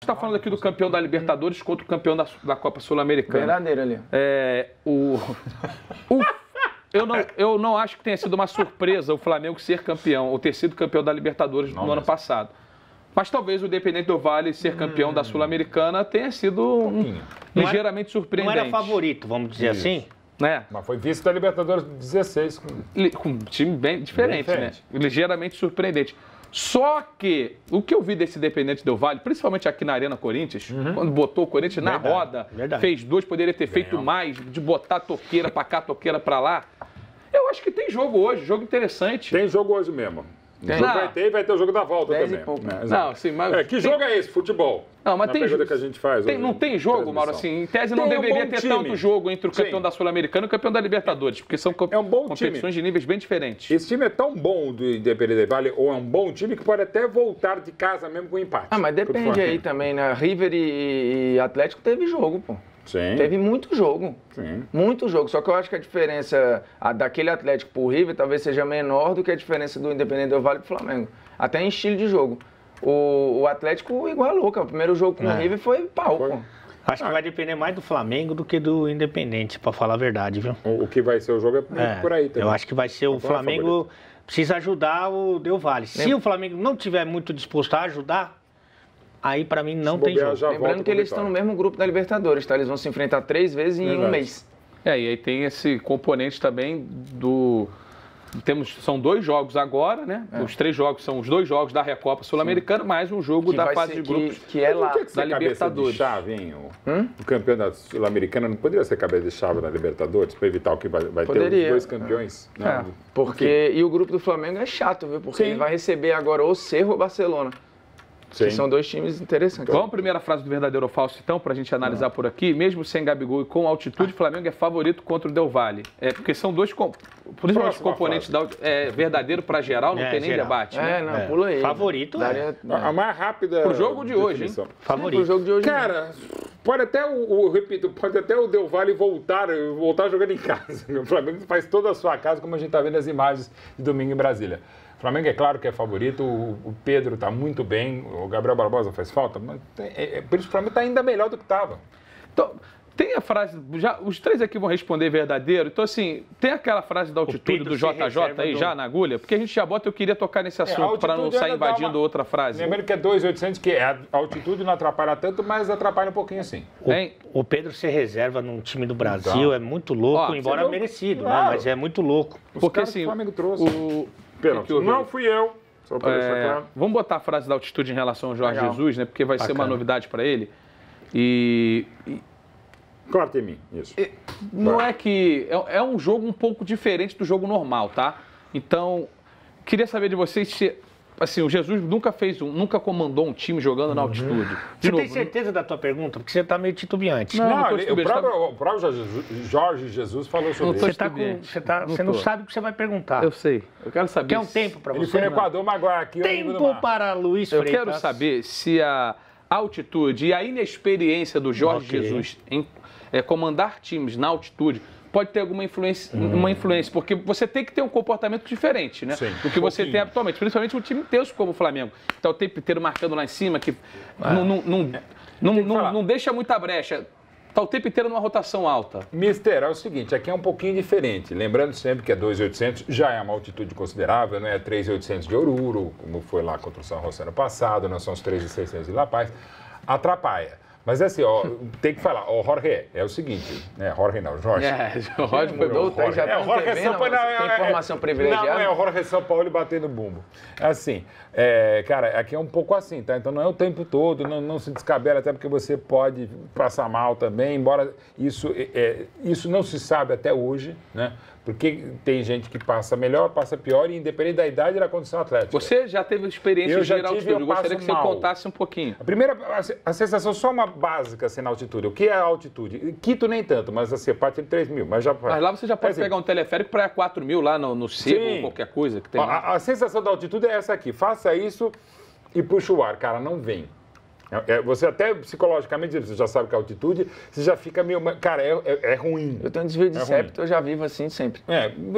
está falando aqui do campeão da Libertadores contra o campeão da Copa Sul-Americana. Verdadeiro ali. Eu não acho que tenha sido uma surpresa o Flamengo ser campeão, ou ter sido campeão da Libertadores no ano passado. Mas talvez o Independente do Valle ser campeão da Sul-Americana tenha sido ligeiramente surpreendente. Não era favorito, vamos dizer assim? Né? Mas foi vice da Libertadores 16. Com um time bem diferente, né? Ligeiramente surpreendente. Só que o que eu vi desse Independente Del Valle, principalmente aqui na Arena Corinthians, quando botou o Corinthians na roda, fez 2, poderia ter feito mais, de botar toqueira pra cá, toqueira pra lá. Eu acho que tem jogo hoje, jogo interessante. Tem jogo hoje mesmo. Vai ter o jogo da volta também. Não, sim, mas... que jogo é esse? Futebol? Não, mas na tem pergunta que a gente faz hoje, não tem jogo, Mauro, assim, em tese não deveria ter tanto jogo entre o campeão da Sul-Americana e o campeão da Libertadores, porque são competições de níveis bem diferentes. Esse time é tão bom do Independente Del Valle, ou é um bom time que pode até voltar de casa mesmo com empate. Ah, mas depende aí também, né? River e Atlético teve jogo, pô. Sim. Teve muito jogo. Sim. Muito jogo. Só que eu acho que a diferença daquele Atlético pro River talvez seja menor do que a diferença do Independente Del Valle pro Flamengo. Até em estilo de jogo. O Atlético igualou, cara. O primeiro jogo com o River foi pau, pô. Acho que vai depender mais do Flamengo do que do Independente, pra falar a verdade, viu? O que vai ser o jogo é por aí também. Eu acho que vai ser o Flamengo precisa ajudar o Del Valle. Se o Flamengo não tiver muito disposto a ajudar, aí pra mim não tem jogo. Lembrando que eles estão no mesmo grupo da Libertadores, tá? Eles vão se enfrentar 3 vezes em um mês. E aí tem esse componente também do... São 2 jogos agora, né? Os 3 jogos são os 2 jogos da Recopa Sul-Americana, mais um jogo da fase de grupos que é lá, da Libertadores. De chave, hein? O campeão da Sul-Americana não poderia ser cabeça de chave na Libertadores para evitar o que vai ter os 2 campeões? Não, porque e o grupo do Flamengo é chato, viu? Porque ele vai receber agora ou Cerro ou Barcelona. Que são 2 times interessantes. Vamos à primeira frase do verdadeiro ou falso, então, para a gente analisar por aqui. Mesmo sem Gabigol e com altitude, o Flamengo é favorito contra o Del Valle. Porque são 2 principalmente componentes verdadeiro para geral, não tem nem debate. Não, pula aí. Favorito. A mais rápida. Pro jogo de hoje, hein? Favorito. Pro jogo de hoje. Cara, pode até o Del Valle voltar jogando em casa. O Flamengo faz toda a sua casa, como a gente está vendo as imagens de domingo em Brasília. O Flamengo é claro que é favorito, o Pedro está muito bem, o Gabriel Barbosa faz falta, mas por isso o Flamengo está ainda melhor do que estava. Então, tem a frase, os 3 aqui vão responder verdadeiro, então assim, tem aquela frase da altitude do JJ aí já na agulha, porque a gente já bota, eu queria tocar nesse assunto para não sair invadindo outra frase. Lembrando que é 2.800, que a altitude não atrapalha tanto, mas atrapalha um pouquinho sim. O Pedro ser reserva num time do Brasil é muito louco, embora merecido, né? Mas é muito louco. Porque assim, o Flamengo trouxe. Não fui eu. Só para deixar claro. Vamos botar a frase da altitude em relação ao Jorge Jesus, né? Porque vai ser uma novidade para ele. Corta em mim, isso. Não é que... É um jogo um pouco diferente do jogo normal, tá? Então, queria saber de vocês se... Assim, o Jesus nunca comandou um time jogando na altitude. Você tem certeza da tua pergunta? Porque você tá meio titubeante. O próprio Jorge Jesus falou sobre isso. Você não sabe o que você vai perguntar. Eu sei. Eu quero saber... Quer um tempo para você? Ele foi no Equador, mas agora aqui... Tempo para Luiz Freitas. Eu quero saber se a altitude e a inexperiência do Jorge Jesus em comandar times na altitude pode ter alguma influência, porque você tem que ter um comportamento diferente, né? Sim, do que você tem habitualmente, principalmente um time intenso como o Flamengo. Então o tempo inteiro marcando lá em cima, que não deixa muita brecha. Está o tempo inteiro numa rotação alta. Mister, é o seguinte, aqui é um pouquinho diferente. Lembrando sempre que é 2.800, já é uma altitude considerável, não é 3.800 de Oruro, como foi lá contra o São José no passado, não são os 3.600 de La Paz. Atrapalha. Mas assim, tem que falar, Jorge, é o seguinte, Jorge não, Jorge. Jorge foi doutor, já tá tem informação privilegiada. Não, é o Jorge São Paulo batendo bumbo. Assim, cara, aqui é um pouco assim, tá? Então não é o tempo todo, não se descabela, até porque você pode passar mal também, embora isso não se sabe até hoje, né? Porque tem gente que passa melhor, passa pior, e independente da idade e da condição atlética. Você já teve experiência de gerar altitude, eu gostaria que você contasse um pouquinho. A primeira, a sensação só uma básica assim, na altitude. O que é a altitude? Quito nem tanto, mas a parte de 3.000. Mas lá você já pode pegar um teleférico para 4.000 lá no Cerro, ou qualquer coisa que tem. A sensação da altitude é essa aqui. Faça isso e puxa o ar. Cara, não vem. Você até psicologicamente, você já sabe que a altitude, você já fica meio... Cara, é ruim. Eu tenho um desvio de septo, eu já vivo assim sempre.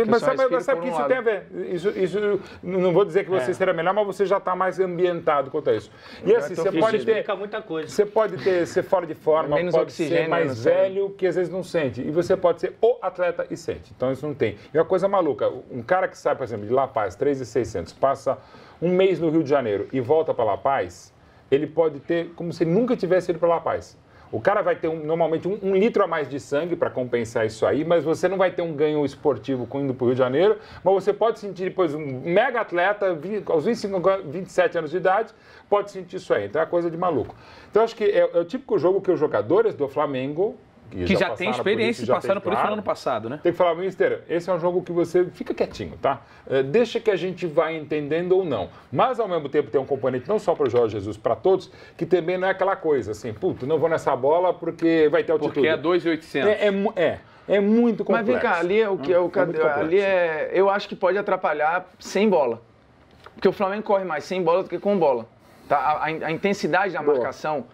Mas sabe o que isso tem a ver? Isso, não vou dizer que você será melhor, mas você já está mais ambientado quanto a isso. E assim, você pode ter... muita coisa. Você pode ser fora de forma, pode ser mais velho, que às vezes não sente. E você pode ser o atleta e sente. Então isso não tem. E uma coisa maluca, um cara que sai, por exemplo, de La Paz, 3.600, passa um mês no Rio de Janeiro e volta para La Paz, ele pode ter como se ele nunca tivesse ido para La Paz. O cara vai ter normalmente um litro a mais de sangue para compensar isso aí, mas você não vai ter um ganho esportivo indo para o Rio de Janeiro, mas você pode sentir depois um mega atleta, aos 25, 27 anos de idade, pode sentir isso aí. Então é coisa de maluco. Então acho que é o típico jogo que os jogadores do Flamengo... Que já tem experiência e passaram por isso no ano passado, né? Tem que falar, Mister, esse é um jogo que você fica quietinho, tá? Deixa que a gente vai entendendo ou não. Mas, ao mesmo tempo, tem um componente não só para o Jorge Jesus, para todos, que também não é aquela coisa assim, puto, não vou nessa bola porque vai ter altitude. Porque é 2.800. É muito complexo. Mas vem cá, ali é o que ali é, eu acho que pode atrapalhar sem bola. Porque o Flamengo corre mais sem bola do que com bola. Tá? A intensidade da marcação...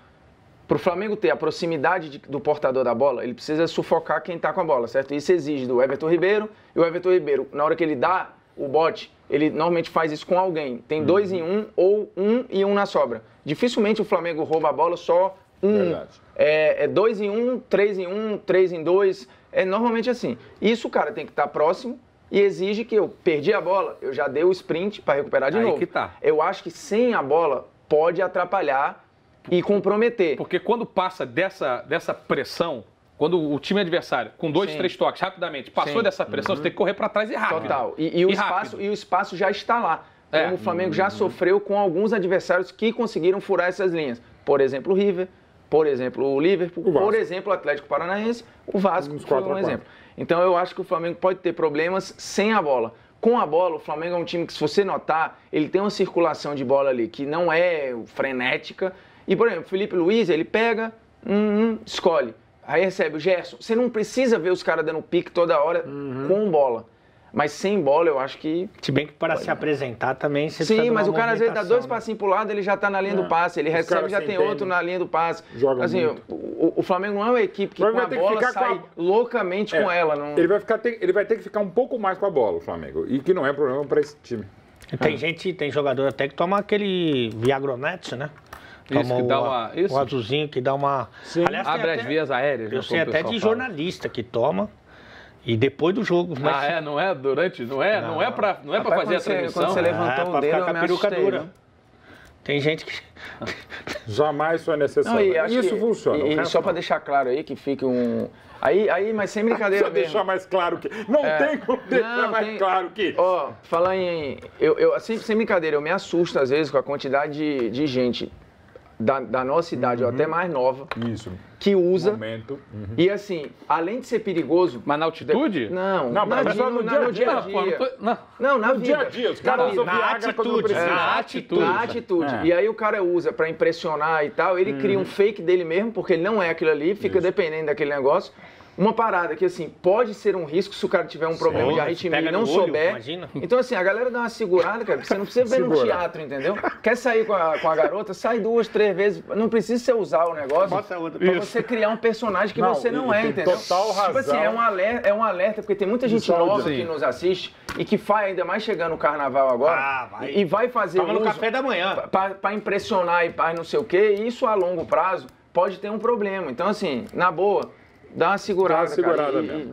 Para o Flamengo ter a proximidade do portador da bola, ele precisa sufocar quem está com a bola, certo? Isso exige do Everton Ribeiro, e o Everton Ribeiro, na hora que ele dá o bote, ele normalmente faz isso com alguém. Tem 2 em 1 ou 1 e 1 na sobra. Dificilmente o Flamengo rouba a bola só 1. É 2 em 1, 3 em 1, 3 em 2. É normalmente assim. Isso o cara tem que estar próximo e exige que eu perdi a bola, eu já dei o sprint para recuperar de novo. Que tá. Eu acho que sem a bola pode atrapalhar e comprometer. Porque quando passa dessa pressão, quando o time adversário, com 2, 3 toques, rapidamente, passou dessa pressão, você tem que correr para trás e rápido. Total. E o espaço já está lá. Como o Flamengo já sofreu com alguns adversários que conseguiram furar essas linhas. Por exemplo, o River, por exemplo, o Liverpool, por exemplo, o Atlético Paranaense, o Vasco, foi um exemplo. Então eu acho que o Flamengo pode ter problemas sem a bola. Com a bola, o Flamengo é um time que, se você notar, ele tem uma circulação de bola ali que não é frenética. E, por exemplo, o Felipe Luiz, ele pega, escolhe. Aí recebe o Gerson. Você não precisa ver os caras dando pique toda hora com bola. Mas sem bola, eu acho que... Se bem que para se apresentar também... Sim, mas o cara às vezes dá 2 passinhos pro lado, ele já tá na linha do passe. Ele recebe, já tem outro na linha do passe. Joga assim, o Flamengo não é uma equipe que com a bola sai loucamente com ela. Não... Ele vai ter que ficar um pouco mais com a bola, o Flamengo. E que não é problema para esse time. Tem jogador até que toma aquele Viagronet, né? Isso, que dá o azulzinho que dá uma... Aliás, abre as vias aéreas. Eu sei até de jornalista que toma e depois do jogo. Mas... não é durante? Não é para fazer a transmissão? Quando você levantou o dedo, eu me assustei, né? Tem gente que... Jamais foi necessário. Isso funciona. E só para deixar claro aí, que fique um... Aí, mas sem brincadeira mesmo. Deixar mais claro que... Não tem como deixar mais claro que... Ó, falar em... sem brincadeira, eu me assusto às vezes com a quantidade de gente da nossa idade, ou até mais nova, que usa. E assim, além de ser perigoso... Mas na altitude? Não, no dia a dia. Não, na vida. No dia a dia, os caras usam Viagra quando não precisa. Na atitude. E aí o cara usa pra impressionar e tal, ele cria um fake dele mesmo, porque ele não é aquilo ali, fica dependendo daquele negócio. Uma parada que, assim, pode ser um risco se o cara tiver um problema de arritmia e não souber. Imagina. Então, assim, a galera dá uma segurada, cara, porque você não precisa ver no teatro, entendeu? Quer sair com a garota, sai 2, 3 vezes. Não precisa você usar o negócio pra você criar um personagem que você não é, entendeu? Total razão. Tipo assim, é um alerta, porque tem muita gente nova que nos assiste e que faz, ainda mais chegando o carnaval agora, e vai fazer no café da manhã. Pra impressionar e não sei o quê, e isso a longo prazo pode ter um problema. Então, assim, na boa... Dá uma segurada, cara, mesmo.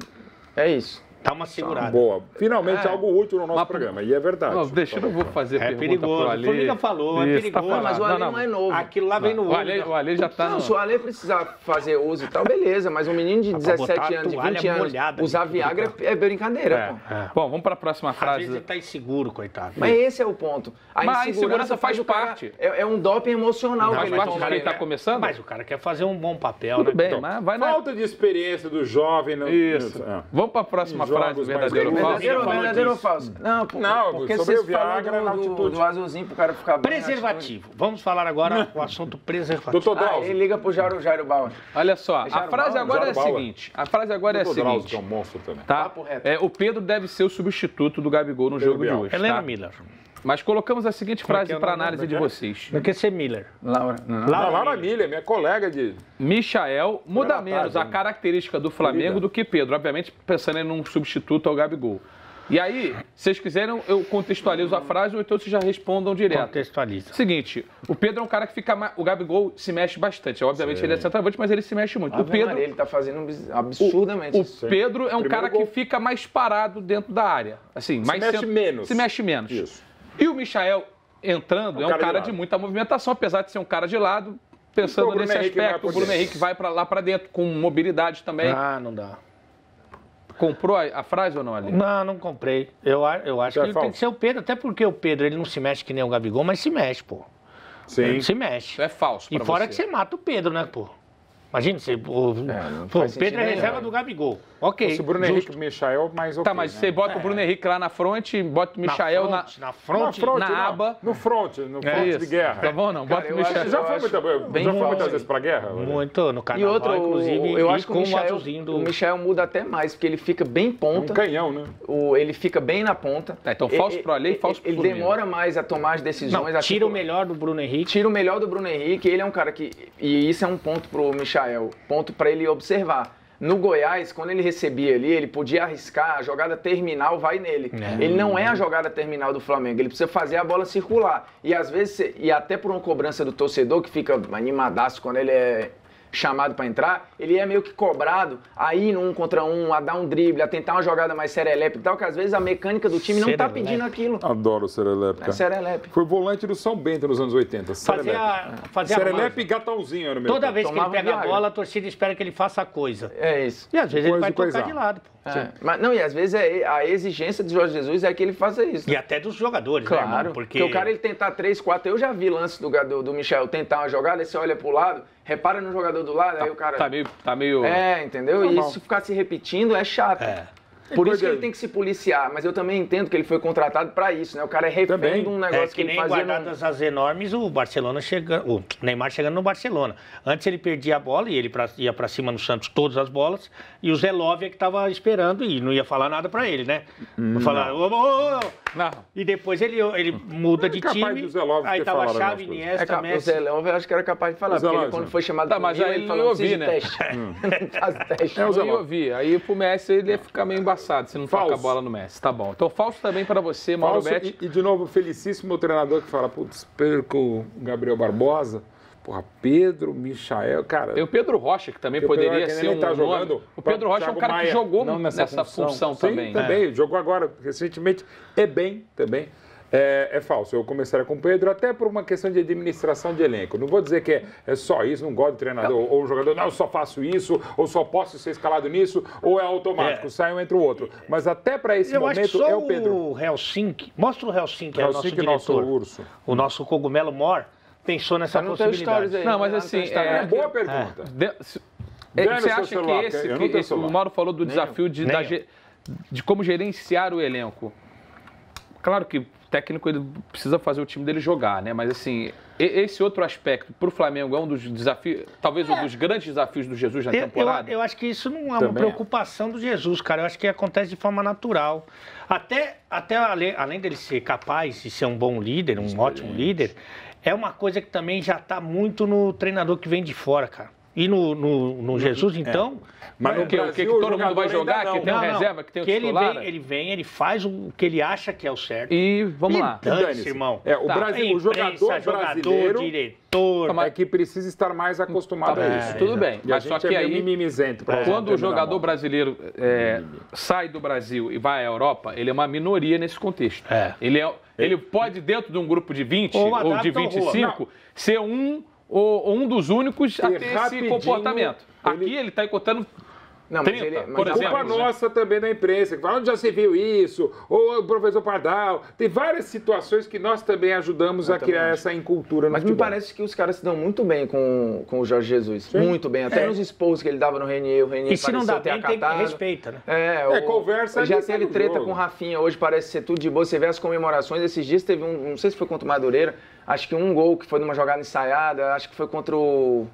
É isso. Dá uma segurada. Boa. Finalmente algo útil no nosso programa. E é verdade. Não, deixa eu vou fazer pergunta perigoso. pro Ale. O Formiga falou, é perigoso. Mas o Ale não é novo. Aquilo lá vem no olho. O Ale já tá se o Ale precisar fazer uso e tal, beleza. Mas um menino de 17 anos, de 20 anos, usar Viagra é brincadeira, pô. Bom, vamos para a próxima frase. Às vezes ele tá inseguro, coitado. Mas esse é o ponto. A insegurança faz parte. É um doping emocional. Faz parte de quem tá começando? Mas o cara quer fazer um bom papel, Tudo né? bem, mas vai na... Falta de experiência do jovem. Isso. Vamos para a próxima frase, verdadeiro. Verdadeiro ou falso? Não, porque sobre vocês o Viagra na altitude. do azulzinho pro cara ficar bem. Preservativo. Vamos falar agora o assunto preservativo. Doutor Drauzio. Ele liga pro Jairo Bauer. Olha só, a frase agora é a seguinte. A frase agora é a seguinte. Que é um monstro também. Tá? O Pedro deve ser o substituto do Gabigol no jogo de hoje. Helena Miller. Mas colocamos a seguinte frase para análise de vocês. Não quer ser Miller. Laura Miller, minha colega de... Michael muda menos a característica do Flamengo do que Pedro. Obviamente, pensando em um substituto ao Gabigol. E aí, se vocês quiserem, eu contextualizo a frase ou então vocês já respondam direto. Contextualiza. Seguinte, o Pedro é um cara que fica mais... O Gabigol se mexe bastante. Obviamente ele é centroavante, mas ele se mexe muito. O Pedro... Ele tá fazendo absurdamente O Pedro é um cara que fica mais parado dentro da área. Assim, se mexe menos. Se mexe menos. Isso. E o Michael entrando é um cara de muita movimentação, apesar de ser um cara de lado, pensando nesse aspecto. O Bruno Henrique vai lá para dentro, com mobilidade também. Ah, não dá. Comprou a frase ou não, Ali? Não comprei. Eu acho que ele tem que ser o Pedro, até porque o Pedro ele não se mexe que nem o Gabigol, mas se mexe, pô. Sim. Ele se mexe. Isso é falso pra E fora você. que você mata o Pedro, né, pô? Imagina, o Pedro é reserva do Gabigol. Ok. Se o Bruno Henrique e o Michael, mais ok. Tá, mas você bota o Bruno Henrique lá na fronte, bota o Michael na fronte, na aba. No front de guerra. Tá bom, não? Bota o Michael. Já foi muitas vezes pra guerra? Muito, no carnaval, E outro, inclusive, eu acho que o Michael muda até mais, porque ele fica bem ponta. Um canhão, né? Ele fica bem na ponta. Tá, então falso pro Ale e falso pro Ele Fluminense. demora mais a tomar as decisões. Não, tira o melhor do Bruno Henrique. Tira o melhor do Bruno Henrique. Ele é um cara que... E isso é um ponto pro Michael. Ponto para ele observar. No Goiás, quando ele recebia ali, ele podia arriscar, a jogada terminal vai nele. Ele não é a jogada terminal do Flamengo, ele precisa fazer a bola circular. E às vezes, e até por uma cobrança do torcedor, que fica animadaço quando ele é chamado para entrar, ele é meio que cobrado a ir no 1 contra 1, a dar um drible, a tentar uma jogada mais serelepe e tal, que às vezes a mecânica do time não tá pedindo aquilo. Adoro o serelepe, cara. É serelepe. Foi volante do São Bento nos anos 80. Serelepe e gatãozinho era o meu. Toda vez que ele pega a bola, a torcida espera que ele faça a coisa. É isso. E às vezes ele vai tocar de lado, pô. Mas não, e às vezes a exigência de Jorge Jesus é que ele faça isso. E até dos jogadores, claro, né, irmão? Porque o cara ele tentar 3, 4, eu já vi lance do Michael tentar uma jogada, aí você olha pro lado, repara no jogador do lado, aí o cara... Tá meio... entendeu? E se ficar se repetindo é chato. Por isso que ele tem que se policiar, mas eu também entendo que ele foi contratado para isso, né? O cara é refém de um negócio que ele fazia... guardadas as enormes, o Neymar chegando no Barcelona. Antes ele perdia a bola e ele ia para cima no Santos todas as bolas, e o Zé Lóvia que estava esperando e não ia falar nada para ele, né? Falar, não. E depois ele muda de time, aí tava Xavi, Iniesta, Messi... O Zé Lóvia eu acho que era capaz de falar, porque ele, quando foi chamado mas Rio, aí ele falou, ouvi, né? teste. Faz teste. Eu ouvi. Aí pro Messi ele ia ficar meio embaçado se não toca a bola no Messi. Tá bom. Então falso também para você, Mauro Betti. E de novo, felicíssimo o treinador que fala, putz, perco o Gabriel Barbosa, porra, Pedro, Michael, cara... Tem o Pedro Rocha, que também poderia ser um nome. Jogando, o Pedro Rocha é um cara que jogou nessa função também. Sim, também. Jogou agora, recentemente, bem também. É falso. Eu começaria com o Pedro até por uma questão de administração de elenco. Não vou dizer que é só isso, não gosto de treinador ou jogador, não, eu só faço isso, ou só posso ser escalado nisso, ou é automático, sai um entre o outro. Mas até para esse momento é o Pedro. O Helsinki, mostra o Helsinki, é o nosso diretor, urso. O nosso cogumelo mor, pensou nessa possibilidade. Aí, não, mas assim, boa pergunta. Você acha que o Mauro falou do desafio de como gerenciar o elenco? Claro que o técnico ele precisa fazer o time dele jogar, né? Mas assim, esse outro aspecto para o Flamengo é um dos desafios, talvez um dos grandes desafios do Jesus na temporada? Eu acho que isso não é uma preocupação do Jesus, cara. Eu acho que acontece de forma natural. Até além dele ser capaz de ser um bom líder, um ótimo líder, é uma coisa que também já está muito no treinador que vem de fora, cara. E no Jesus, então... Mas no Brasil, que todo mundo vai jogar, que tem uma reserva, que tem o titular? Ele faz o que ele acha que é o certo. E vamos lá. Dane-se, irmão. O jogador brasileiro diretor... É que precisa estar mais acostumado a isso. Tudo bem. Mas só que aí, mimizento. Quando o jogador brasileiro sai do Brasil e vai à Europa, ele é uma minoria nesse contexto. Ele pode, dentro de um grupo de 20 ou de 25, ser um dos únicos a ter esse comportamento. Aqui ele está encontrando 30, por exemplo. Culpa nossa também da imprensa, que fala, onde já se viu isso? Ou o professor Pardal. Tem várias situações que nós também ajudamos a criar essa incultura no futebol. Me parece que os caras se dão muito bem com o Jorge Jesus. Sim. Muito bem. Até nos expôs que ele dava no Renier, o Renier e se não dá bem, tem que respeita, né? Conversa. Já teve treta com o Rafinha, hoje parece ser tudo de boa. Você vê as comemorações. Esses dias teve não sei se foi contra o Madureira, acho que um gol que foi numa jogada ensaiada, acho que foi contra o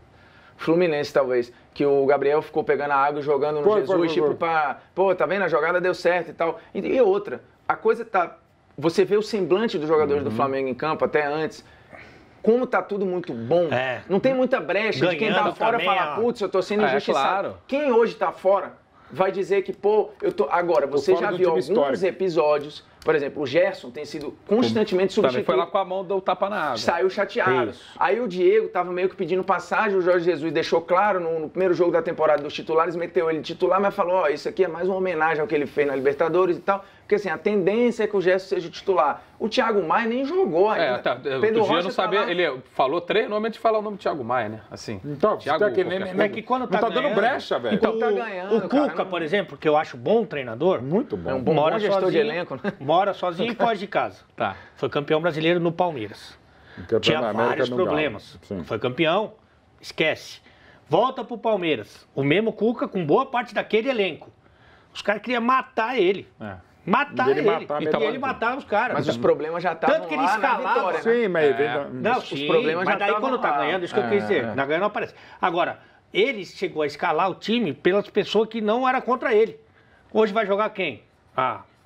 Fluminense, talvez, que o Gabriel ficou pegando a água e jogando no Jesus, tipo, tá vendo? A jogada deu certo e tal. E outra, a coisa tá você vê o semblante dos jogadores do Flamengo em campo, até antes, como tá tudo muito bom, não tem muita brecha de quem tá fora falar, putz, eu tô sendo injustiçado. Claro. Quem hoje tá fora vai dizer que, pô, eu tô... Agora, você já viu alguns episódios, por exemplo, o Gerson tem sido constantemente substituído. Também foi lá com a mão do tapa na água. Saiu chateado. Isso. Aí o Diego tava meio que pedindo passagem, o Jorge Jesus deixou claro no primeiro jogo da temporada dos titulares, meteu ele titular, mas falou, ó, isso aqui é mais uma homenagem ao que ele fez na Libertadores e tal. Porque assim, a tendência é que o Gerson seja o titular. O Thiago Maia nem jogou ainda. Pedro Rocha não sabia, ele falou 3 nomes de falar o nome do Thiago Maia, né? Assim. Então, Thiago, é que quando tá dando brecha, velho. Então, tá ganhando, o Cuca, por exemplo, que eu acho bom treinador. Muito bom. É um bom gestor de elenco, né? Mora sozinho e foge de casa. Tá. Foi campeão brasileiro no Palmeiras. Tinha vários problemas. Foi campeão, esquece. Volta pro Palmeiras. O mesmo Cuca com boa parte daquele elenco. Os caras queriam matar ele. Matar ele. E ele matava os caras. Mas os problemas já estavam Tanto que ele escalava. Vitória, sim, né? mas os problemas mas já daí quando tá ganhando, isso que eu quis dizer. Na ganhando não aparece. Agora, ele chegou a escalar o time pelas pessoas que não eram contra ele. Hoje vai jogar quem?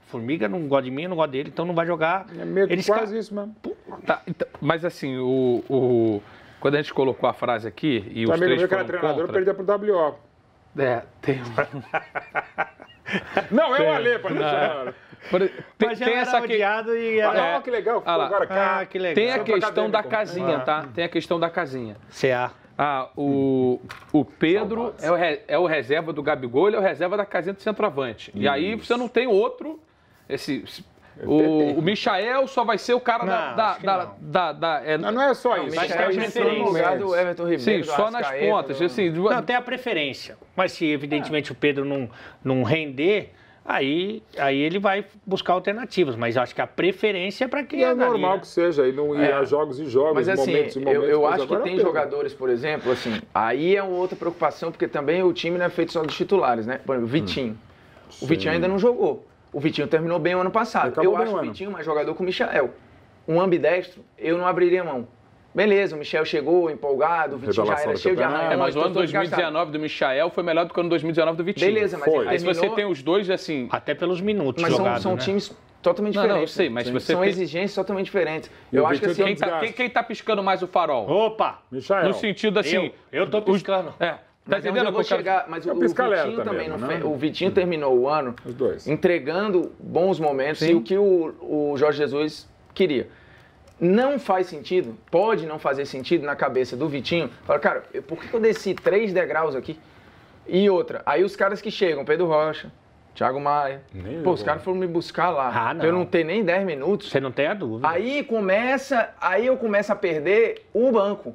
Formiga não gosta de mim, eu não gosto dele, então não vai jogar. É meio quase isso mesmo. Tá, então, mas assim, quando a gente colocou a frase aqui e os três foram treinador, contra... perdia pro WO. Tem Não, é o Ale, para deixar. Tem essa odiado e que legal, agora cá. Que legal. Tem a questão da casinha, tá? Tem a questão da casinha. CA. O Pedro é o reserva do Gabigol, ele é o reserva da casinha do centroavante. E aí você não tem outro. O Michael só vai ser o cara não é só isso. Mas tem a preferência do Everton Ribeiro. Sim, só nas pontas. Assim, não, tem a preferência. Mas se evidentemente o Pedro não render, aí ele vai buscar alternativas. Mas acho que a preferência é para quem é normal que seja. E há jogos e jogos, mas, assim, momentos e momentos. Eu acho que tem jogadores, por exemplo, assim, aí é uma outra preocupação, porque também o time não é feito só dos titulares, né? Por exemplo, o Vitinho. O Vitinho ainda não jogou. O Vitinho terminou bem o ano passado. Eu acho o Vitinho mais jogador que o Michael. Um ambidestro, eu não abriria mão. Beleza, o Michel chegou empolgado, o Vitinho já era cheio de arranhão. Mas o ano 2019 do Michael foi melhor do que o ano 2019 do Vitinho. Beleza, mas ele aí se você tem os dois, assim... Até pelos minutos mas jogados, são times totalmente diferentes. Não, eu sei, mas você são exigências totalmente diferentes. Eu acho que assim... Quem tá piscando mais o farol? Opa! Michael. No sentido assim... Eu tô piscando. Tá entendendo? Eu vou chegar, mas o Vitinho também não fez. O Vitinho terminou o ano entregando bons momentos e o que o Jorge Jesus queria. Não faz sentido, pode não fazer sentido na cabeça do Vitinho. Fala, cara, por que eu desci 3 degraus aqui? E outra, aí os caras que chegam, Pedro Rocha, Thiago Maia, os caras foram me buscar lá. Eu não tenho nem 10 minutos. Você não tem a dúvida. Aí eu começo a perder o banco.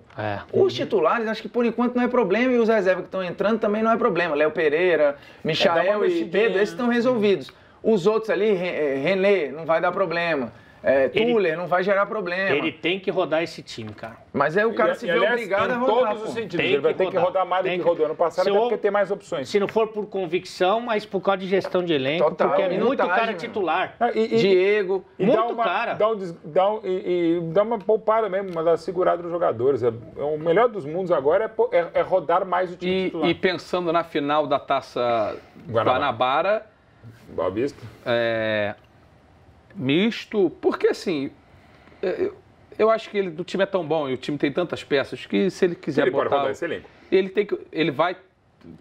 Os titulares, acho que por enquanto não é problema, e os reservas que estão entrando também não é problema. Léo Pereira, Michael e Pedro, esses estão resolvidos. Os outros ali, René, não vai dar problema. Tuller, não vai gerar problema. Ele tem que rodar esse time, cara. Mas aí o cara se vê obrigado a rodar. Em todos os sentidos. Ele vai ter que rodar mais do que rodou ano passado, até porque tem mais opções. Se não for por convicção, mas por causa de gestão de elenco, porque é muito cara titular. Diego, muito cara. Dá uma poupada mesmo, uma da segurada dos jogadores. O melhor dos mundos agora é rodar mais o time titular. E pensando na final da Taça Guanabara... Boa Vista. Misto, porque assim, eu acho que o time é tão bom e o time tem tantas peças que se ele quiser botar... Ele pode rodar esse elenco. Ele vai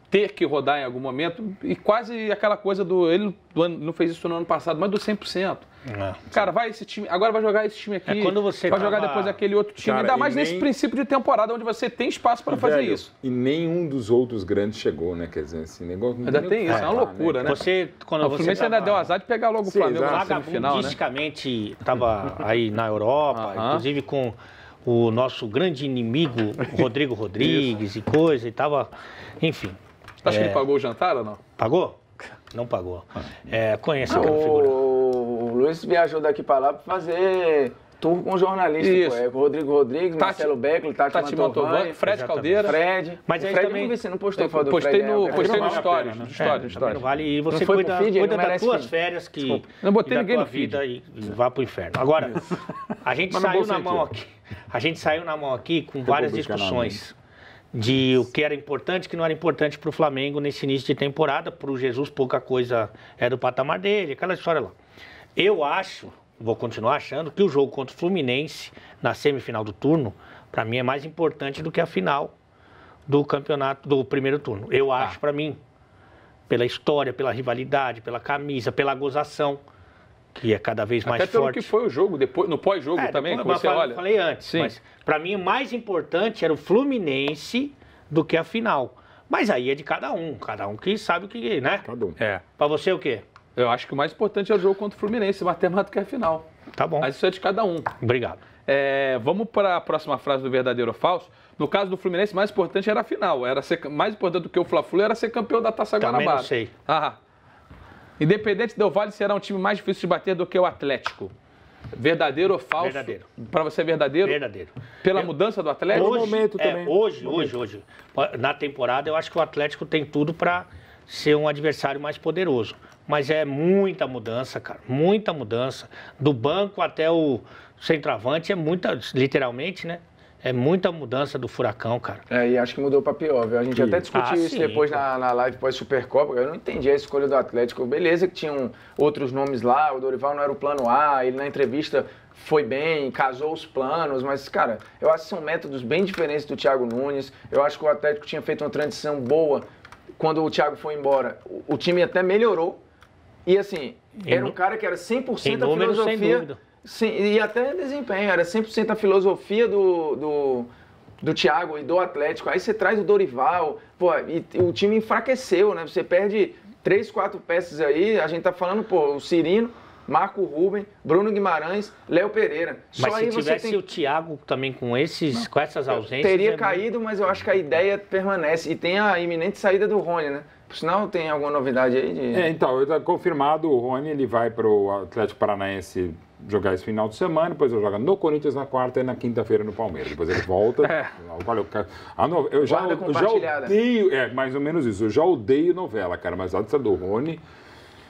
ter que rodar em algum momento e quase aquela coisa ele não fez isso no ano passado, mas do 100%. Cara, agora vai jogar esse time aqui, quando você vai jogar depois aquele outro time, ainda mais nesse princípio de temporada onde você tem espaço para fazer isso. E nenhum dos outros grandes chegou, né? Quer dizer, assim, negócio... Ainda tem isso, é uma loucura, né? O Fluminense ainda deu azar de pegar logo o Flamengo na semifinal, né? Vagabundisticamente estava aí na Europa, inclusive com o nosso grande inimigo, Rodrigo Rodrigues e coisa, e tava, enfim. Acho que ele pagou o jantar ou não? Pagou? Não pagou. Conhece aquela figura. O Luiz viajou daqui para lá para fazer tour com jornalista. Com Rodrigo Rodrigues, Marcelo Beckler, Tati Mantovani, Fred Caldeira. Mas aí Fred também... você não postou foto do Postei Fred. no Stories. Não vale. E você cuida das tuas férias que... Não botei ninguém no vida e vá pro inferno. Agora, a gente saiu na mão aqui. A gente saiu na mão aqui com várias discussões de o que era importante e o que não era importante para o Flamengo nesse início de temporada. Para o Jesus, pouca coisa é do patamar dele, aquela história lá. Eu acho vou continuar achando que o jogo contra o Fluminense, na semifinal do turno, para mim é mais importante do que a final do campeonato, do primeiro turno. Eu acho, para mim, pela história, pela rivalidade, pela camisa, pela gozação, que é cada vez mais forte. Até pelo que foi o jogo, depois, no pós-jogo também, depois, que você olha. Eu falei antes, sim. Mas para mim o mais importante era o Fluminense do que a final. Mas aí é de cada um que sabe o que, né? Cada um. Para você o quê? Eu acho que o mais importante é o jogo contra o Fluminense, bater mais do que a final. Tá bom. Mas isso é de cada um. Obrigado. Vamos para a próxima frase do verdadeiro ou falso. No caso do Fluminense, mais importante era a final. Era ser, mais importante do que o Fla-Flu era ser campeão da Taça Guanabara. Também não sei. Independente Del Valle será um time mais difícil de bater do que o Atlético. Verdadeiro ou falso? Verdadeiro. Para você é verdadeiro? Verdadeiro. Pela mudança do Atlético? Hoje, momento também. Hoje. Na temporada, eu acho que o Atlético tem tudo para ser um adversário mais poderoso. Mas é muita mudança, cara. Muita mudança. Do banco até o centroavante é muita, literalmente, né? É muita mudança do Furacão, cara. E acho que mudou para pior, viu? A gente até discutiu isso depois na live pós-Supercopa. Eu não entendi a escolha do Atlético. Beleza que tinham outros nomes lá, o Dorival não era o plano A, ele na entrevista foi bem, casou os planos, mas, cara, eu acho que são métodos bem diferentes do Thiago Nunes. Eu acho que o Atlético tinha feito uma transição boa quando o Thiago foi embora. O time até melhorou e, assim, era um cara que era 100% a filosofia... Sem dúvida. Sim, e até desempenho, era 100% a filosofia do Thiago e do Atlético. Aí você traz o Dorival, e o time enfraqueceu, né? Você perde 3, 4 peças aí, a gente tá falando, o Cirino, Marco Ruben, Bruno Guimarães, Léo Pereira. Mas só se aí tivesse o Thiago também com essas ausências... Teria caído, mas eu acho que a ideia permanece. E tem a iminente saída do Rony, né? Por sinal, tem alguma novidade aí? Então, está confirmado, o Rony ele vai para o Atlético Paranaense jogar esse final de semana, depois ele joga no Corinthians na quarta e na quinta-feira no Palmeiras. Depois ele volta. Eu já odeio, mais ou menos isso, eu já odeio novela, cara, mas essa do Rony...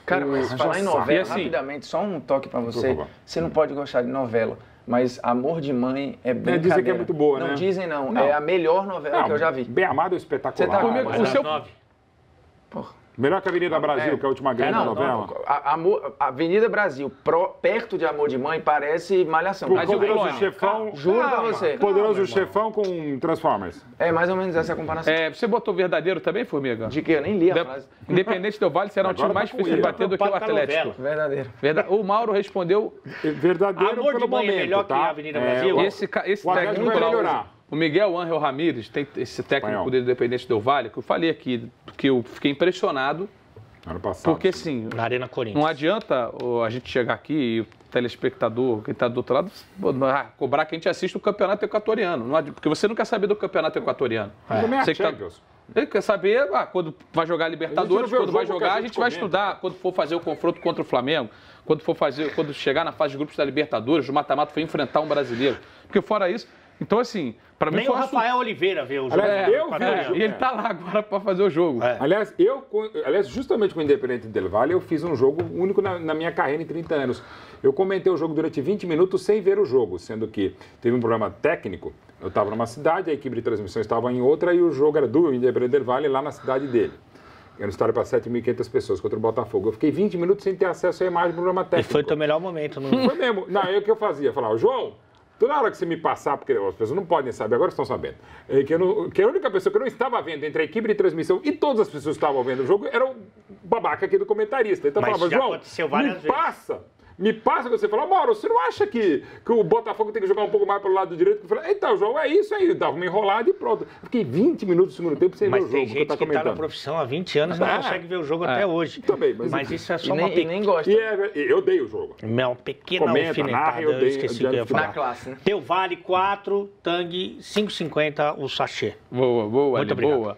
Cara, mas falar em novela, assim, rapidamente, só um toque pra você. Você não pode gostar de novela, mas Amor de Mãe é brincadeira. Dizem que é muito boa, né? Não dizem não, é a melhor novela que eu já vi. Bem Amado é espetacular. Você tá comigo, o seu... Melhor que a Avenida Brasil, que é a última grande novela. A Avenida Brasil, perto de Amor de Mãe, parece Malhação. Mas Poderoso Chefão... Juro pra você. Poderoso Chefão com Transformers. É mais ou menos essa a comparação. Você botou verdadeiro também, Formiga? De que? Eu nem li a frase. Independente Del Valle será um time mais difícil de bater do que o Atlético. Verdadeiro. O Mauro respondeu... Verdadeiro Amor pelo de Mãe momento, é melhor que a Avenida Brasil? Esse técnico vai melhorar. O Miguel Ángel Ramírez, tem esse técnico do Independente Del Valle, que eu falei aqui, que eu fiquei impressionado. Ano passado. Porque, assim, na Arena Corinthians. Não adianta a gente chegar aqui e o telespectador que está do outro lado cobrar que a gente assista o campeonato equatoriano. Porque você não quer saber do campeonato equatoriano. Você ele quer saber quando vai jogar Libertadores, quando vai jogar, a gente vai estudar. Quando for fazer o confronto contra o Flamengo, quando chegar na fase de grupos da Libertadores, o mata-mata foi enfrentar um brasileiro. Porque fora isso, então assim, para mim nem o Rafael Oliveira vê o jogo. E ele tá lá agora para fazer o jogo. Aliás, justamente com o Independente Del Valle, eu fiz um jogo único na minha carreira em 30 anos. Eu comentei o jogo durante 20 minutos sem ver o jogo, sendo que teve um problema técnico. Eu estava numa cidade, a equipe de transmissão estava em outra e o jogo era do Independente Del Valle lá na cidade dele. Era uma história para 7.500 pessoas contra o Botafogo. Eu fiquei 20 minutos sem ter acesso à imagem do problema técnico. E foi o teu melhor momento. Não foi mesmo. Não, aí o que eu fazia? Eu falava, João, toda hora que você me passar, porque as pessoas não podem saber, agora estão sabendo, que a única pessoa que eu não estava vendo entre a equipe de transmissão e todas as pessoas que estavam vendo o jogo era o babaca aqui do comentarista. Então eu falava, João, me passa, você fala, Mauro, você não acha que o Botafogo tem que jogar um pouco mais pelo lado direito? Eu falei, então, João, é isso aí. Eu dava uma enrolada e pronto. Eu fiquei 20 minutos no segundo tempo sem ver o jogo. Mas tem gente que está na profissão há 20 anos e não consegue ver o jogo até hoje. Também, mas isso é só nem gosta. Eu odeio o jogo. Uma pequena alfinetada, eu esqueci o que eu ia falar. Na classe, né? Del Valle 4, Tang 5,50 o sachê. Boa, muito obrigado. Boa.